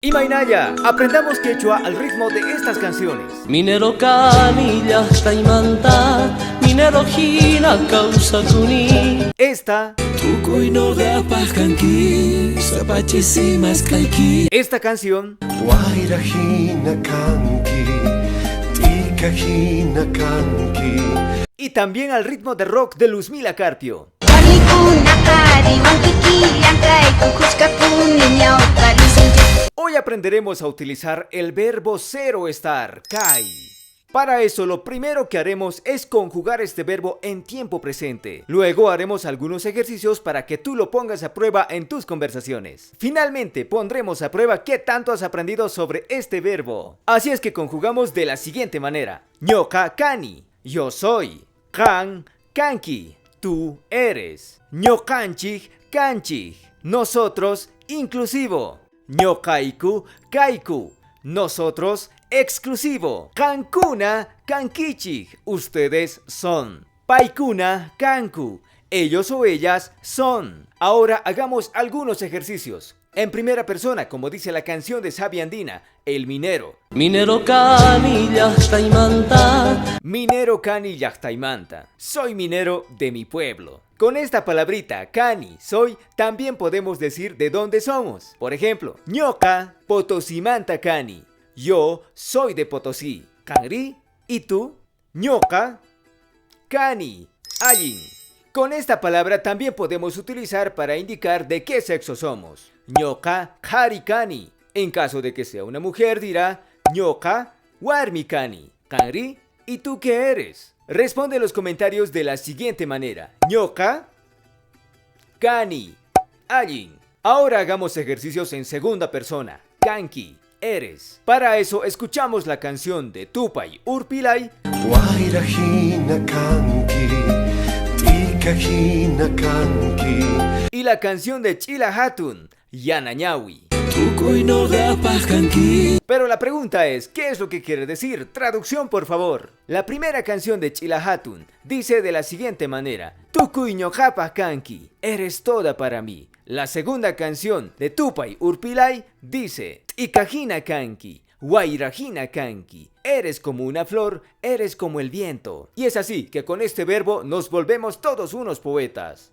Imaynaya, aprendamos quechua al ritmo de estas canciones. Minero canilla taimanta, minero hina causa kuni. Esta canción Guaira hina kanki, tika hina kanki. y también al ritmo de rock de Luzmila Carpio. Hoy aprenderemos a utilizar el verbo cero estar, kai. Para eso lo primero que haremos es conjugar este verbo en tiempo presente. Luego haremos algunos ejercicios para que tú lo pongas a prueba en tus conversaciones. Finalmente pondremos a prueba qué tanto has aprendido sobre este verbo. Así es que conjugamos de la siguiente manera. Ñoka kani, yo soy. Kan, kanki, tú eres. Ñokanchik, kanchik, nosotros, inclusivo. Ñokaiku, kaiku, nosotros, exclusivo. Kankuna, kankichik, ustedes son. Paikuna, kanku, ellos o ellas son. Ahora hagamos algunos ejercicios. En primera persona, como dice la canción de Sabia Andina, el minero. Minero canilla taimanta. Minero cani yachtaimanta. Soy minero de mi pueblo. Con esta palabrita, cani, soy, también podemos decir de dónde somos. Por ejemplo, ñoca, potosimanta cani. Yo soy de Potosí. Canri, ¿y tú? Ñoca, cani, allin. Con esta palabra también podemos utilizar para indicar de qué sexo somos. Ñoca, harikani. En caso de que sea una mujer dirá ñoca, warmikani. Canri, ¿y tú qué eres? Responde en los comentarios de la siguiente manera. Ñoca, cani, allin. Ahora hagamos ejercicios en segunda persona. Kanki, eres. Para eso escuchamos la canción de Tupac Urpillay. Guaira hina kanki, tika hina kanki. Y la canción de Chila Hatun, Yanañawi. Pero la pregunta es, ¿qué es lo que quiere decir? Traducción, por favor. La primera canción de Chila Hatun dice de la siguiente manera: Tukuy ñoqapaj kanki, eres toda para mí. La segunda canción de Tupac Urpillay dice: T'ikajina kanki, guairajina kanki, eres como una flor, eres como el viento. Y es así que con este verbo nos volvemos todos unos poetas.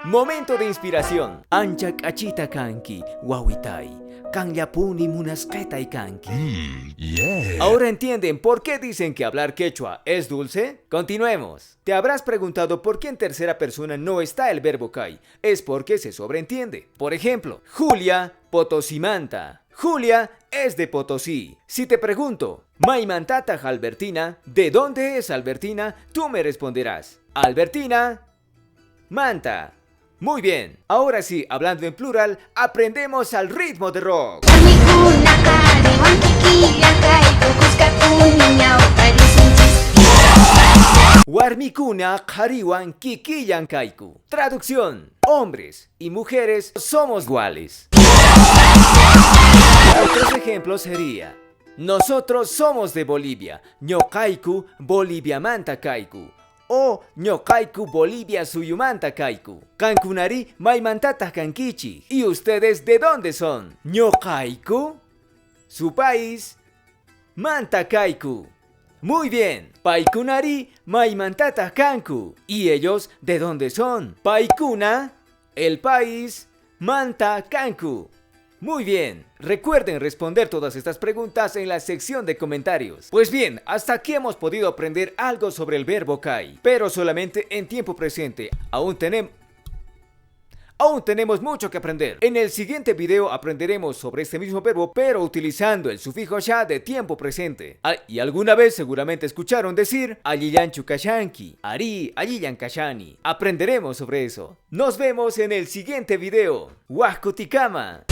Momento de inspiración. Anchak achita kanki, wawitai, kanyapuni munasketai kanki. Ahora entienden por qué dicen que hablar quechua es dulce. Continuemos. Te habrás preguntado por qué en tercera persona no está el verbo kai. Es porque se sobreentiende. Por ejemplo, Julia, potosimanta. Julia es de Potosí. Si te pregunto, Maimantata Albertina, ¿de dónde es Albertina? Tú me responderás, Albertina, Manta. Muy bien, ahora sí, hablando en plural, aprendemos al ritmo de rock. Warmikuna kariwan kikiyan kaiku. Traducción: hombres y mujeres somos iguales. Otros ejemplos sería: nosotros somos de Bolivia. Ñokaiku Bolivia manta kaiku. O ñokaiku Bolivia suyumanta kaiku. Kankunari maimantata kankichi. ¿Y ustedes de dónde son? Ñokaiku, su país, manta kaiku. Muy bien. Paikunari maimantata kanku. ¿Y ellos de dónde son? Paikuna, el país, manta kanku. Muy bien, recuerden responder todas estas preguntas en la sección de comentarios. Pues bien, hasta aquí hemos podido aprender algo sobre el verbo kai, pero solamente en tiempo presente. Aún tenemos mucho que aprender. En el siguiente video aprenderemos sobre este mismo verbo, pero utilizando el sufijo sha de tiempo presente. Y alguna vez seguramente escucharon decir Alliyan chukashanki, Ari Alliyan kashani. Aprenderemos sobre eso. Nos vemos en el siguiente video. Huascoticama.